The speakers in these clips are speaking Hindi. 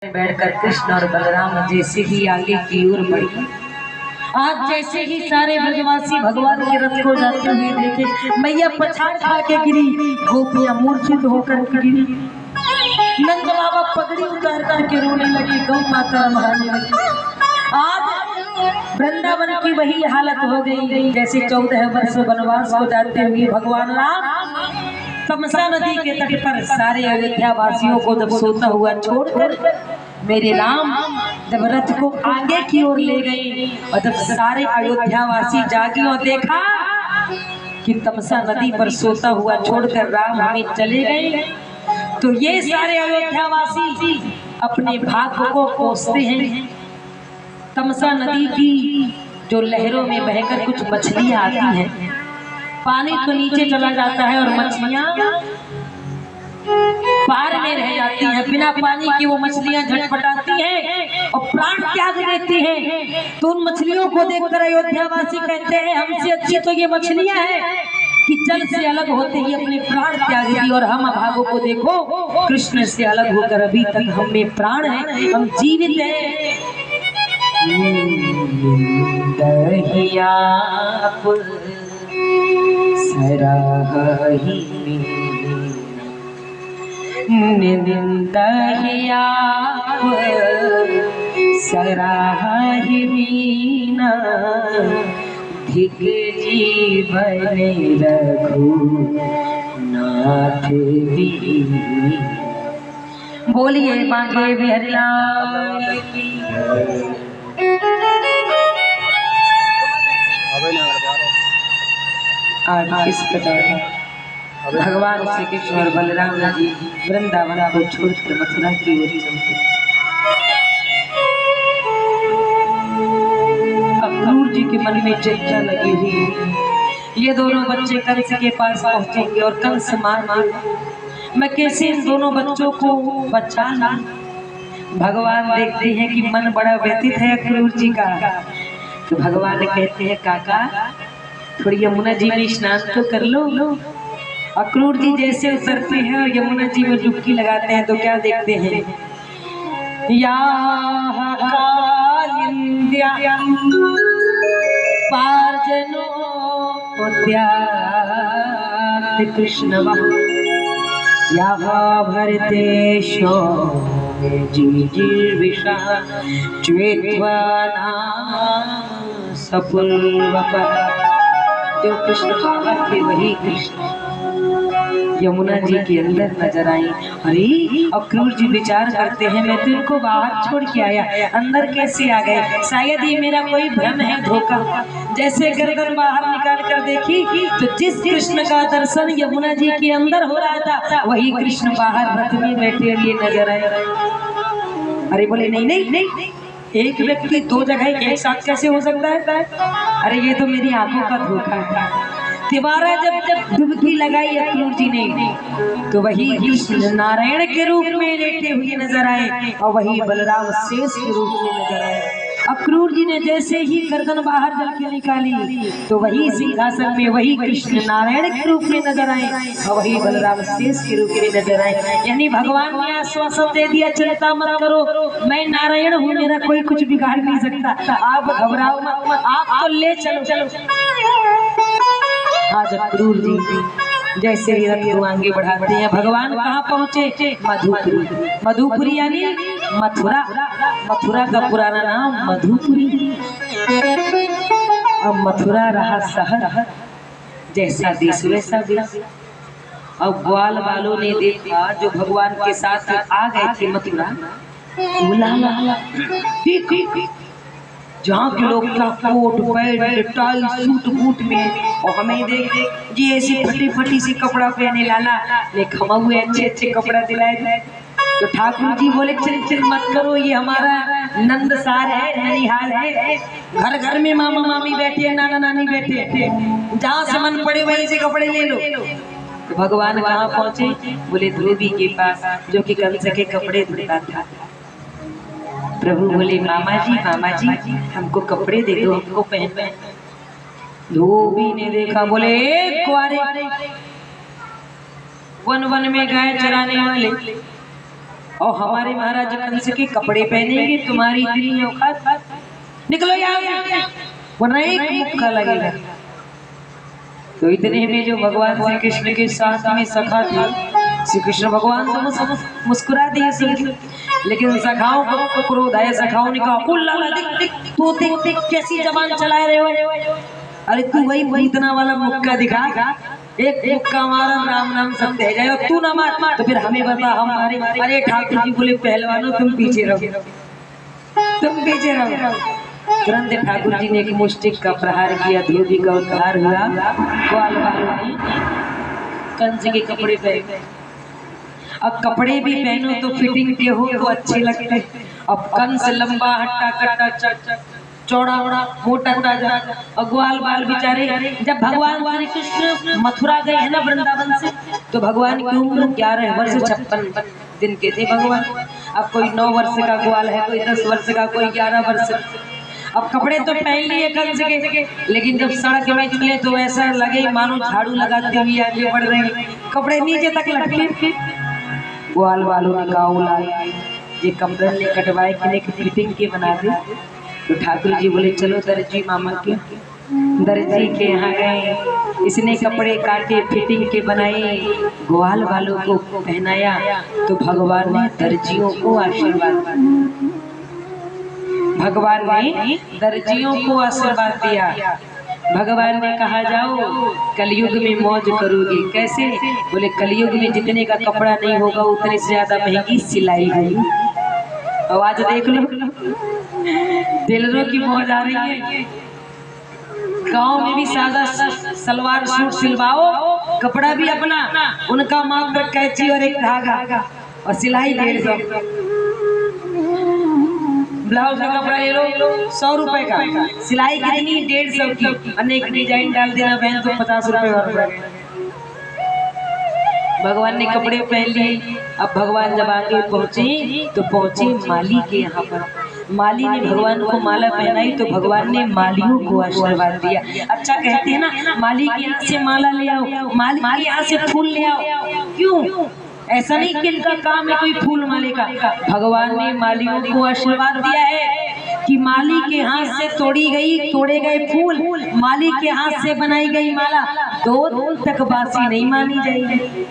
में बैठकर कृष्ण और बलराम जैसे ही आगे की ओर बढ़ी, आज जैसे ही सारे ब्रजवासी भगवान के रथ को जाते हुए देखे, मैया पछाड़ खा के गिरी, गोपियां मूर्छित होकर गिरी, नंद बाबा पगड़ी उतार करके रोने लगे, गौ माता रमाने लगी। आज वृंदावन की वही हालत हो गई जैसे 14 वर्ष वनवास को जाते हुए भगवान राम तमसा नदी के तट पर सारे अयोध्या वासियों को जब सोता हुआ छोड़कर मेरे राम जब रथ को आगे की ओर ले गए और जब सारे अयोध्या वासी जागे और देखा कि तमसा नदी पर सोता हुआ छोड़कर राम हमें चले गए, तो ये सारे अयोध्या वासी अपने भाग्य को कोसते हैं। तमसा नदी की जो लहरों में बहकर कुछ मछलियां आती हैं, पानी तो नीचे चला जाता है और मछलियां पार में रह जाती हैं। बिना पानी की वो मछलियां झटपटाती हैं और प्राण त्याग देती हैं। तो उन मछलियों को देखकर अयोध्यावासी कहते हैं हमसे अच्छी तो ये मछलियां हैं कि जल से अलग होते ही अपने प्राण त्याग दी, और हम अभागों को देखो कृष्ण से अलग होकर अभी तक हम में प्राण है, हम जीवित हैं। दहिया सराही निंदहिया सराही मीना धिक जीवन रघु नाथ भी। बोलिए मांगे बिहारी लाल की। आज इस प्रकार भगवान श्री कृष्ण और बलराम जी वृंदावन को छोड़कर मथुरा की ओर चलते। अक्रूर जी के मन में चिंता लगी हुई, ये दोनों बच्चे कंस के पास पहुंचेंगे और कंस मार मैं कैसे इन दोनों बच्चों को बचा लूं। भगवान देखते हैं कि मन बड़ा व्यथित है अक्रूर जी का, तो भगवान कहते हैं काका थोड़ी यमुना जी में स्नान तो कर लो। अक्रूर जी जैसे उतरते हैं और यमुना जी में डुबकी लगाते हैं तो क्या देखते हैं, या कालिंद्या पार्जनो कृष्ण या भरतेशो जीजीर्विषा च्वेत्वा सपुल्वपः। जो कृष्ण बाबा के वही कृष्ण यमुना जी के अंदर नजर आई। अरे अक्रूर जी विचार करते हैं मैं तो इनको बाहर छोड़ के आया, अंदर कैसे आ गए, शायद ये मेरा कोई भ्रम है, धोखा। जैसे गर्दन बाहर निकाल कर देखी तो जिस कृष्ण का दर्शन यमुना जी के अंदर हो रहा था वही कृष्ण बाहर रथ में बैठे हुए नजर आए। अरे बोले नहीं नहीं नहीं, एक व्यक्ति दो जगह एक साथ कैसे हो सकता है। अरे ये तो मेरी आंखों का धोखा है। तिवारा जब डुबकी लगाई अक्रूर जी ने तो वही कृष्ण नारायण के रूप में लेटे हुए नजर आए और वही बलराम शेष के रूप में नजर आए। अक्रूर जी ने जैसे ही गर्दन बाहर जल के निकाली तो वही सिंहासन में वही कृष्ण नारायण के रूप में नजर आए और वही बलराम शेष के रूप में नजर आए। यानी भगवान ने आश्वासन दे दिया चिंता मत करो, मैं नारायण हूँ, मेरा कोई कुछ बिगाड़ नहीं सकता, आप घबराओ मत, आप तो ले चलो। आज अक्रूर जी जैसे ही रथ को आगे बढ़ाते हैं भगवान कहाँ पहुँचे, मधुपुरी। मधुपुरी यानी मथुरा, मथुरा का पुराना नाम मधुपुरी। अब मथुरा रहा शहर, जैसा देश वैसा देश। अब ग्वाल वालों ने देखा जो भगवान के साथ आ गए थे मथुरा, जहाँ के लोग coat pant tie suit boot में, और हमें देख ये ऐसी फटी सी कपड़ा पहने लाला ने खमा हुए अच्छे कपड़ा दिलाए। तो ठाकुर जी बोले चिल मत करो, ये हमारा नंदसार है, ननिहाल है, घर घर में मामा मामी बैठे हैं, नाना नानी बैठे हैं, जहाँ से मन पड़े वहीं से कपड़े ले लो। तो भगवान वहाँ पहुँचे, बोले धोबी के पास जो कि कंस के कपड़े धुलता था। प्रभु बोले मामा जी हमको कपड़े दे दो, हमको पहनना। धोबी ने देखा, बोले कुआरे वन में गाय चराने वाले और हमारे महाराज कंस के कपड़े पहनेंगे, तुम्हारी इतनी औकात, निकलो यहाँ, वरना एक मुक्का लगेगा। तो इतने में जो भगवान श्री कृष्ण के साथ में सखा था, श्री कृष्ण भगवान तो मुस्कुरा दिए सुन के, लेकिन सखाओं को क्रोध आया। सखाओं ने कहा, तू देख कैसी जबान चला रहे हो, अरे तू वही इतना वाला मुक्का दिखा, एक मुक्का मारा राम नाम सत्य है जाए, तू ना मार तो फिर हमें बता हम मारे। अरे ठाकुर जी बोले, पहलवानों तुम पीछे रहो, तुम पीछे रहो। तुरंत ठाकुर जी ने एक मुष्टिक का प्रहार किया, धोबी का उद्धार हुआ। ग्वाल वालों ने कंस के कपड़े पहने। अब कपड़े भी पहनो तो फिटिंग के हो तो अच्छे लगते। अब कंस लंबा हट्टा कट्टा चौड़ा मोटा ताजा, और ग्वाल बाल बेचारे। जब भगवान श्री कृष्ण मथुरा गए हैं ना वृंदावन से, तो भगवान की उम्र 11 वर्ष 56 दिन के थे भगवान। अब कोई 9 वर्ष का ग्वाल है, कोई 10 वर्ष का, कोई 11 वर्ष। अब कपड़े तो पहन लिए कंस के, लेकिन जब सड़क में चले तो ऐसा लगे मानो झाड़ू लगाते हुए आगे बढ़ रहे हैं, कपड़े नीचे तक लटके। ग्वाल वालों ने गाँव लाए, ये कपड़े ने कटवाए कि फिटिंग के बना दे। तो ठाकुर जी बोले, चलो दर्जी मामा के, दर्जी के यहाँ गए, इसने कपड़े काटे, फिटिंग के बनाए, ग्वाल वालों को पहनाया। तो भगवान ने दर्जियों को आशीर्वाद दिया, भगवान ने दर्जियों को आशीर्वाद दिया। भगवान ने कहा, जाओ कलयुग में मौज करोगे। कैसे? बोले, कलयुग में जितने का कपड़ा नहीं होगा उतने से ज्यादा महंगी सिलाई होगी। और आज देख लो, टेलरों की मौज आ रही है। गांव में भी सादा सलवार सूट सिलवाओ, कपड़ा भी अपना, उनका मात्र कैंची और एक धागा, और सिलाई 150। ब्लाउज का कपड़ा ले लो 100 रुपए का, सिलाई कितनी 150 की, अनेक डिजाइन डाल देना बहन तो 50 रुपए और। भगवान ने कपड़े पहन लिए। अब भगवान जब आगे पहुंचे तो पहुंचे माली के यहाँ पर। माली ने भगवान को माला पहनाई तो भगवान ने मालियों को आशीर्वाद दिया। अच्छा कहते हैं ना, माली के यहाँ से माला ले आओ, माली के यहाँ से फूल ले आओ। क्यों? ऐसा नहीं कि इनका काम है कोई फूल माले का। भगवान ने मालियों को आशीर्वाद दिया है कि माली के हाथ से तोड़े गए फूल, माली के हाथ से बनाई गई माला 2 दिन तक बासी नहीं मानी जाएगी।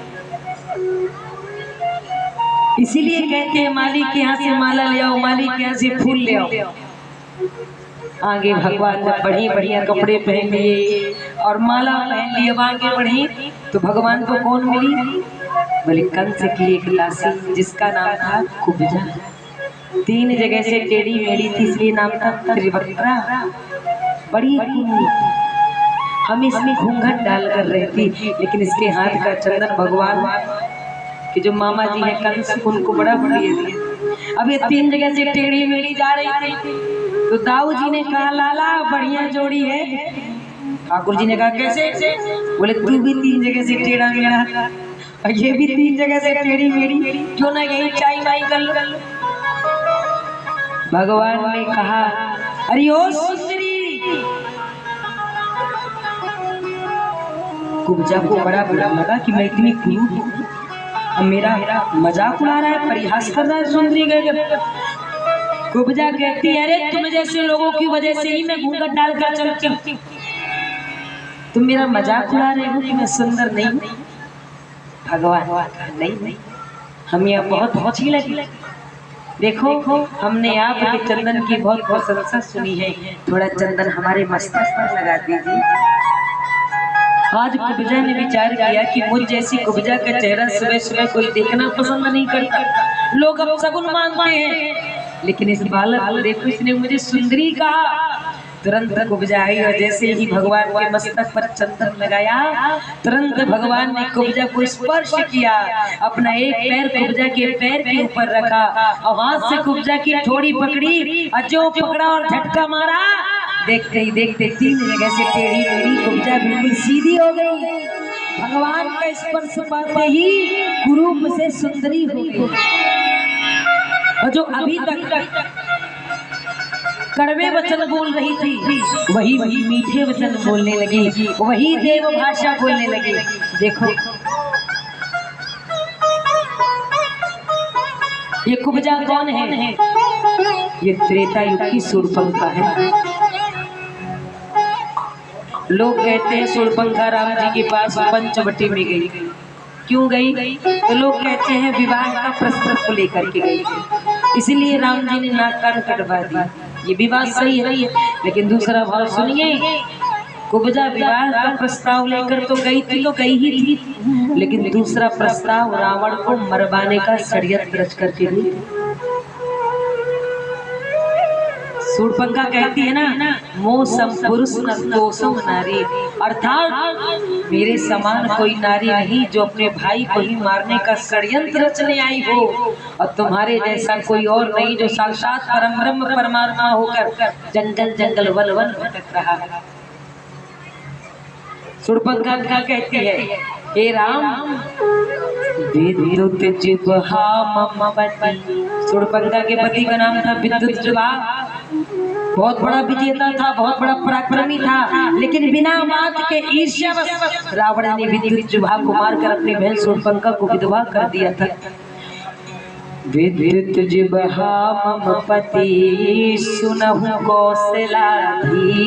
इसीलिए कहते हैं माली के यहाँ से माला ले आओ, माली के यहाँ से फूल ले आओ। आगे भगवान जब बढ़िया कपड़े पहन लिए और माला पहन लिए, आगे बढ़ी तो भगवान को कौन मिली? बोले, कंस की एक दासी जिसका नाम था कुब्जा। 3 जगह से टेढ़ी मेढ़ी थी, इसलिए नाम था त्रिवक्त्रा। बड़ी हम इसमें घूंघट डाल कर रहती, लेकिन इसके हाथ का चंदन भगवान कि जो मामा जी है कंस, उनको बड़ा प्रिय था। अब ये 3 जगह से टेढ़ी मेढ़ी जा रही थी, तो दाऊ जी ने कहा, लाला बढ़िया जोड़ी है। ठाकुर जी ने कहा, कैसे? बोले, तू भी 3 जगह से टेढ़ा मेढ़ा और ये भी 3 जगह से टेढ़ी मेढ़ी, क्यों ना यही चाई माई कर लो। भगवान ने कहा, अरे ओ सुंदरी। कुब्जा को बड़ा बुरा लगा कि मैं इतनी क्रूर हूँ, अब मेरा मजाक उड़ा रहा है, परिहास कर रहा है सुंदरी का। कुब्जा कहती है, अरे तुम जैसे लोगों की वजह से ही मैं घूंघट डालकर चलती हूँ, तुम मेरा मजाक उड़ा रहे हो कि मैं सुंदर नहीं? भगवान नहीं, हमें यह बहुत अच्छी लगी। देखो, हमने आपके चंदन की बहुत प्रशंसा सुनी है, थोड़ा चंदन हमारे मस्तक पर लगा दीजिए। आज कुब्जा ने विचार किया कि मुझ जैसी कुब्जा का चेहरा सुबह सुबह कोई देखना पसंद नहीं करता, लोग अब सगुन मानते हैं, लेकिन इस बालक को देखो, इसने मुझे सुंदरी कहा। तुरंत कुब्जा आई और जैसे ही भगवान के मस्तक पर चंदन लगाया, तुरंत भगवान ने कुब्जा को स्पर्श किया, अपना एक पैर कुब्जा के पैर के ऊपर रखा और हाथ से कुब्जा की ठोड़ी पकड़ी और जो पकड़ा और झटका मारा। देखते ही देखते 3 जगह से टेढ़ी मेढ़ी कुब्जा बिल्कुल सीधी हो गई। भगवान का स्पर्श पाते ही कुरूप से सुंदरी हो गई, और जो अभी तक कड़वे वचन बोल रही थी, वही मीठे वचन बोलने लगी, वही देव भाषा बोलने लगी। देखो, ये कुब्जा कौन है? ये त्रेता युग की शूर्पणखा है। लोग कहते हैं शूर्पणखा राम जी के पास पंचवटी में गई। क्यों गई? तो लोग कहते हैं विवाह का प्रस्ताव को लेकर के गई, इसीलिए राम जी ने नाक कान कटवा दी। ये भी बात सही है, लेकिन दूसरा भाव सुनिए। कुब्जा विवाह का प्रस्ताव लेकर तो गई ही थी, लेकिन दूसरा प्रस्ताव रावण को मरवाने का षड्यंत्र रच करके गई। शूर्पणखा कहती है ना, मोसम पुरुष न तोसम नारी, अर्थात मेरे समान कोई नारी नहीं जो अपने भाई को ही मारने का षड्यंत्र रचने आई हो, और तुम्हारे जैसा कोई और नहीं जो साक्षात परम ब्रह्म परमात्मा होकर जंगल जंगल वन वन भटक रहा है। शूर्पणखा क्या कहती है? हे राम, विद्युत जिह्वा ममवती। शूर्पणखा के पति का नाम था विद्युत जिह्वा। बहुत बड़ा विजेता था, बहुत बड़ा पराक्रमी था, लेकिन बिना मात के ईर्ष्यावश रावण ने विद्युत जिह्वा को मारकर अपनी बहन शूर्पणखा को विधवा कर दिया था। विद्युत जिह्वा ममपति सुनहु कौशलाधीश,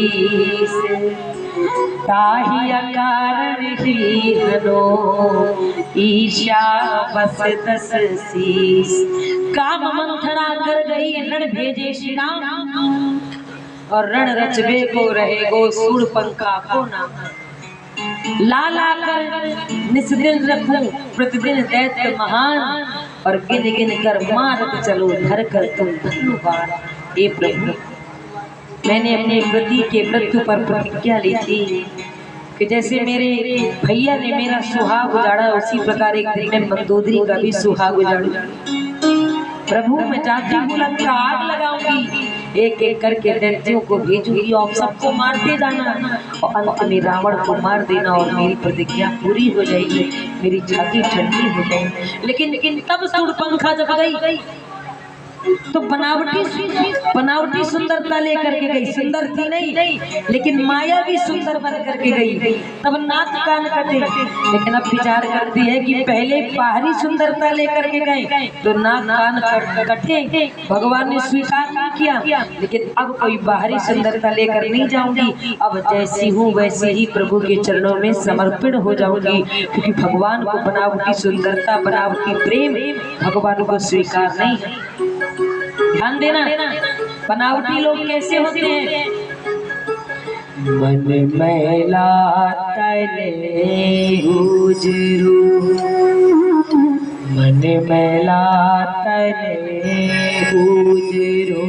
ताहि अकारण ही हनो ईर्ष्या बस दस शीश। काम मंथरा कर गई रण भेजे श्री राम, और रण रचबे को रहे गो शूर्पणखा को नाम। लाला कर निस्दिन रखूं प्रतिदिन दैत्य महान, और गिन गिन कर मारत चलो धर कर तुम धन्यवाद। हे प्रभु, मैंने अपने पति के मृत्यु पर प्रतिज्ञा ली थी कि जैसे मेरे भैया ने मेरा सुहाग उजाड़ा, उसी प्रकार एक दिन में मंदोदरी का भी सुहाग उजाड़ू। प्रभु, मैं जाती हूँ लंका आग लगाऊंगी, एक एक करके दैत्यों को भेजूंगी और सबको मारते जाना, और अंत में रावण को मार देना, और मेरी प्रतिज्ञा पूरी हो जाएगी, मेरी छाती ठंडी हो जाएगी। लेकिन तब शूर्पणखा जब गई तो बनावटी सुंदरता लेकर के गई। सुंदर थी नहीं, लेकिन माया भी सुंदर बन करके गई। तब नाक कान कटे, लेकिन अब विचार करती है कि पहले बाहरी सुंदरता लेकर के गए तो नाक कान कटे, भगवान ने स्वीकार नहीं किया, लेकिन अब कोई बाहरी सुंदरता लेकर नहीं जाऊंगी। अब जैसी हूँ वैसे ही प्रभु के चरणों में समर्पित हो जाऊंगी, क्योंकि भगवान को बनावटी सुंदरता, बनावटी प्रेम भगवान को स्वीकार नहीं है। ध्यान देना, बनावटी लोग कैसे होते हैं? मन मैला तले उजरू, मन मैला तले उजरू।